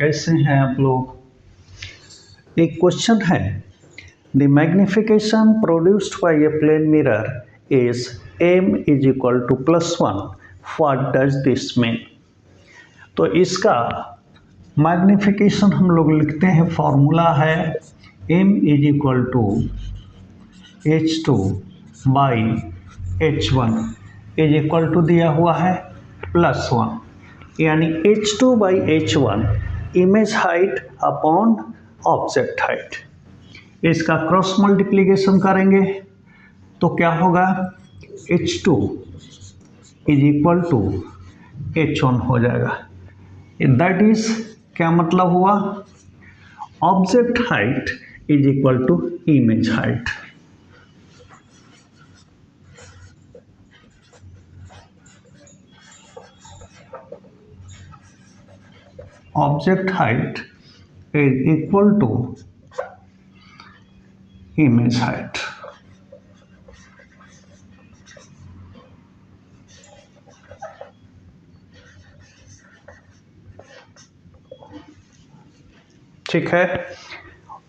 कैसे हैं आप लोग। एक क्वेश्चन है, the magnification produced by a plane mirror is m is equal to +1, what does this mean. तो इसका मैग्निफिकेशन हम लोग लिखते हैं, फॉर्मूला है m is equal to h2 by h1 is equal to दिया हुआ है +1, यानी h2 by h1 image height upon object height. इसका क्रॉस मल्टीप्लिकेशन करेंगे तो क्या होगा, h2 is equal to h1 हो जाएगा। दैट इज क्या मतलब हुआ, object height is equal to image height. Object height is equal to image height। ठीक है,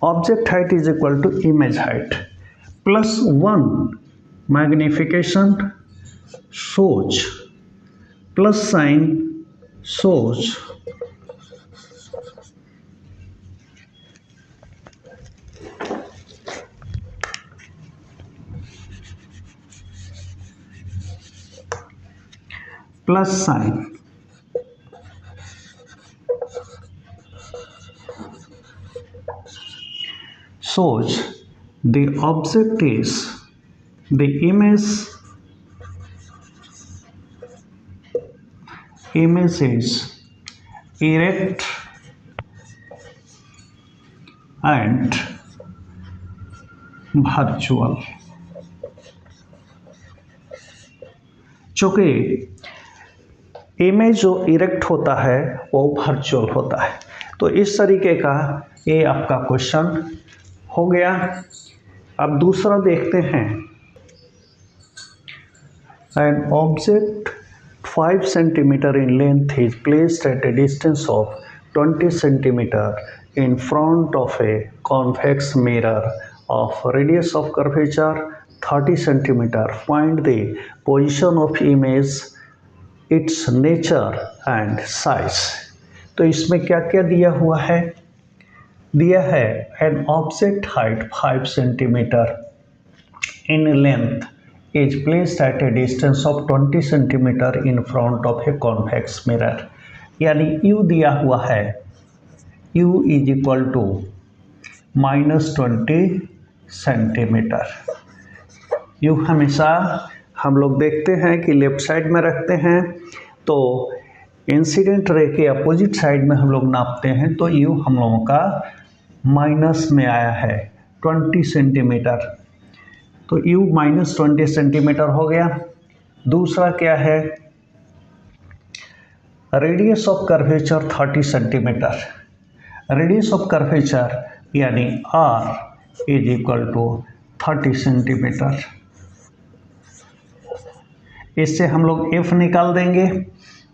object height is equal to image height +1 magnification shows plus sign shows plus sign shows the object is the image is erect and virtual। चूंकि image जो erect होता है वो virtual होता है, तो इस तरीके का ये आपका क्वेश्चन हो गया। अब दूसरा देखते हैं, an object 5 centimetre in length is placed at A distance of 20 centimetre in front of a convex mirror of radius of curvature 30 centimetre. Find the position of image, it's nature and size. तो इसमें क्या क्या दिया हुआ है, दिया है an object height 5 centimetre in length is placed at A distance of 20 centimetre in front of a convex mirror, यानी u दिया हुआ है, u is equal to -20 centimetre. u हमेशा हम लोग देखते हैं कि लेफ्ट साइड में रखते हैं, तो इंसिडेंट रे के अपोजिट साइड में हम लोग नापते हैं, तो यू हम लोगों का माइनस में आया है 20 सेंटीमीटर, तो यू -20 सेंटीमीटर हो गया। दूसरा क्या है, radius of curvature 30 centimetre. Radius of curvature यानी r is equal to 30 centimetre. इससे हम लोग f निकाल देंगे,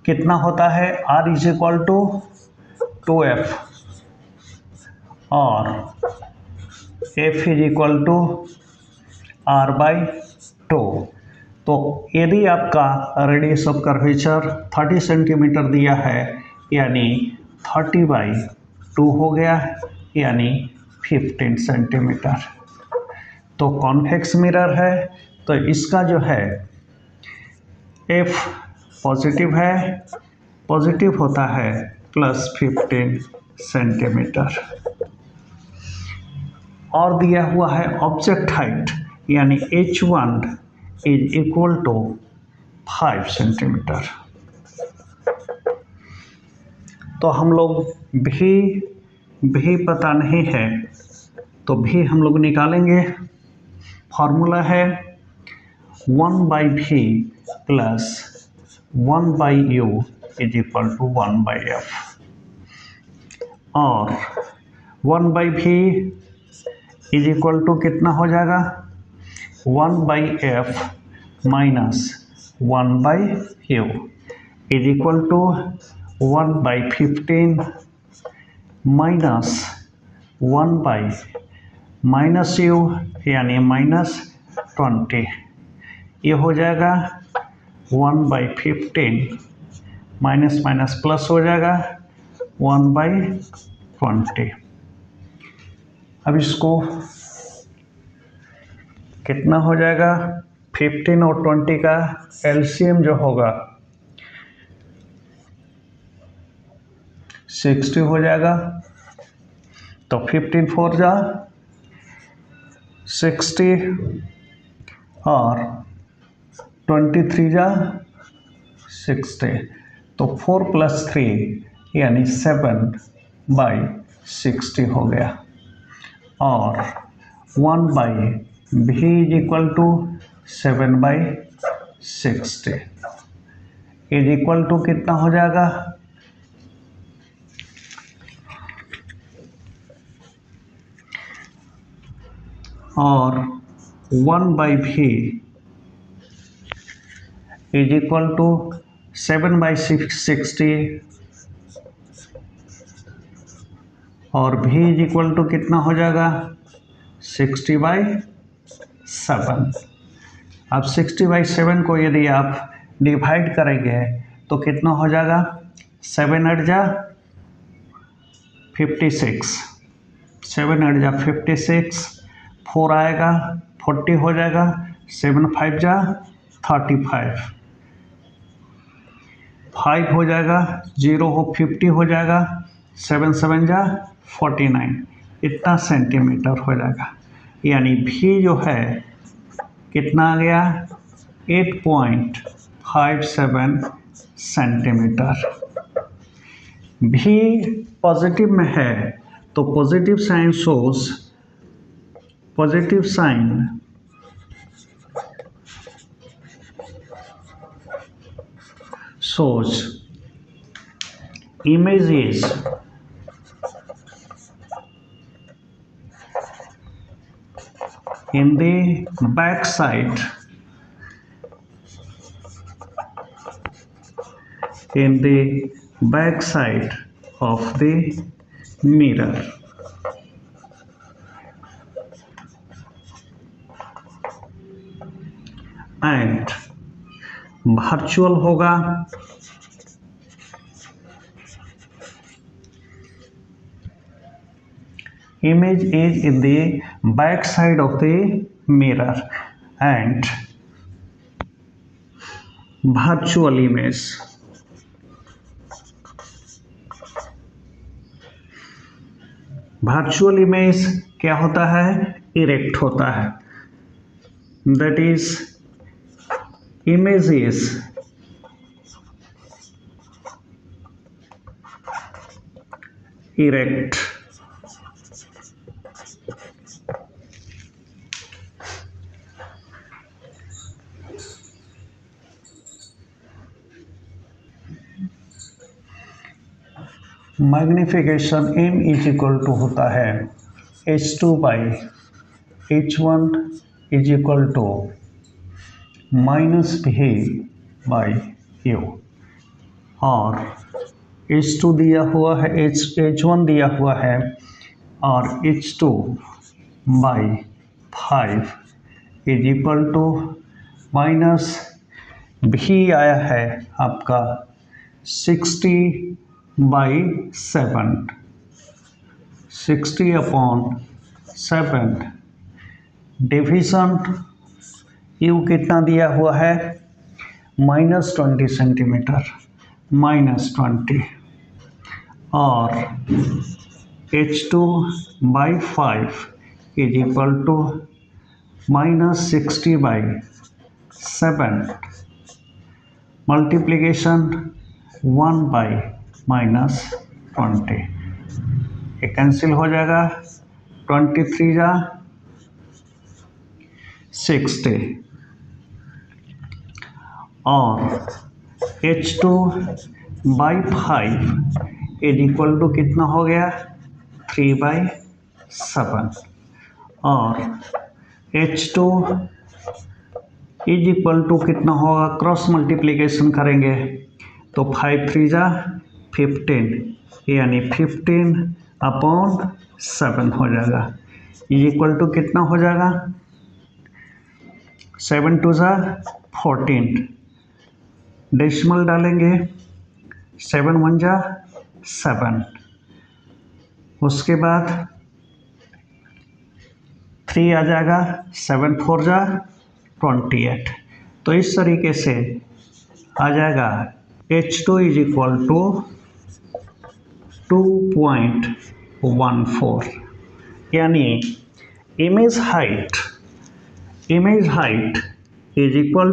कितना होता है, r is equal to 2f और f is equal to r/2। तो यदि आपका रेडियस ऑफ कर्वेचर 30 सेंटीमीटर दिया है, यानी 30/2 हो गया, यानी 15 सेंटीमीटर। तो कॉन्वेक्स मिरर है, तो इसका जो है f पॉजिटिव है, पॉजिटिव होता है +15 सेंटीमीटर। और दिया हुआ है ऑब्जेक्ट हाइट, यानी h1 is equal to 5 centimetre. तो हम लोग भी पता नहीं है, तो भी हम लोग निकालेंगे। फॉर्मूला है 1/v plus 1/u is equal to 1/f, और 1/v इज इक्वल टू कितना हो जाएगा, 1/f minus 1/u is equal to 1/15 minus 1/-u यानी -20, ये हो जाएगा 1/15, माइनस माइनस प्लस हो जाएगा 1/20। अब इसको कितना हो जाएगा, 15 और 20 का एलसीएम जो होगा 60 हो जाएगा। तो 15 4 जा 60 और 23 जा 60, तो 4 + 3 यानी 7/60 हो गया। और 1/v = 7/60 = कितना हो जाएगा, और 1/v = 7/60 और v = कितना हो जाएगा, 60/7। अब 60/7 को यदि आप डिवाइड करेंगे तो कितना हो जाएगा, 7 8 जा 56, 7 8 जा 56, 4 आएगा 40 हो जाएगा, 7 5 जा 35, 5 हो जाएगा, 0 हो 50 हो जाएगा, 7 7 जा 49, इतना सेंटीमीटर हो जाएगा। यानी भी जो है कितना आ गया, 8.57 सेंटीमीटर। भी पॉजिटिव में है तो positive sign shows images in the back side of the mirror. And virtual होगा image is in the back side of the mirror and virtual image क्या होता है, इरेक्ट होता है, that is image is erect. Magnification m = होता है h2/h1 = -v/u, और h2 दिया हुआ है, h1 दिया हुआ है और h2/5 = -v आया है आपका 60/7, 60/7 डिविजन u कितना दिया हुआ है, -20 सेंटीमीटर, -20, और h2/5 = -60/7 मल्टीप्लिकेशन 1/-20, ये कैंसिल हो जाएगा, 23 जा 60, और h2/5 = कितना हो गया, 3/7, और h2 = कितना होगा, क्रॉस मल्टीप्लिकेशन करेंगे तो 5 3 जा 15, यानी 15 अपॉन 7 हो जाएगा, इज इक्वल टू कितना हो जाएगा, 7 2 ज़ा 14, डेसिमल डालेंगे, 7 1 ज़ा 7, उसके बाद 3 आ जाएगा, 7 4 ज़ा 28। तो इस तरीके से आ जाएगा H2 इज इक्वल टू 2.14, यानी image height is equal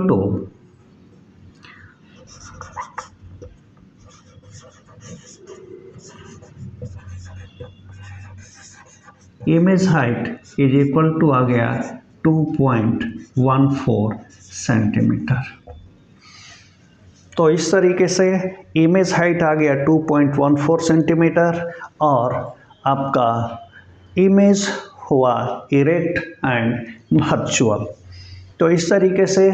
to आ गया 2.14 सेंटीमीटर। तो इस तरीके से इमेज हाइट आ गया 2.14 सेंटीमीटर और आपका इमेज हुआ इरेक्ट एंड वर्चुअल। तो इस तरीके से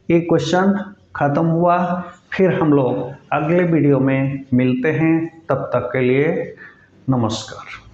ये क्वेश्चन ख़त्म हुआ। फिर हम लोग अगले वीडियो में मिलते हैं, तब तक के लिए नमस्कार।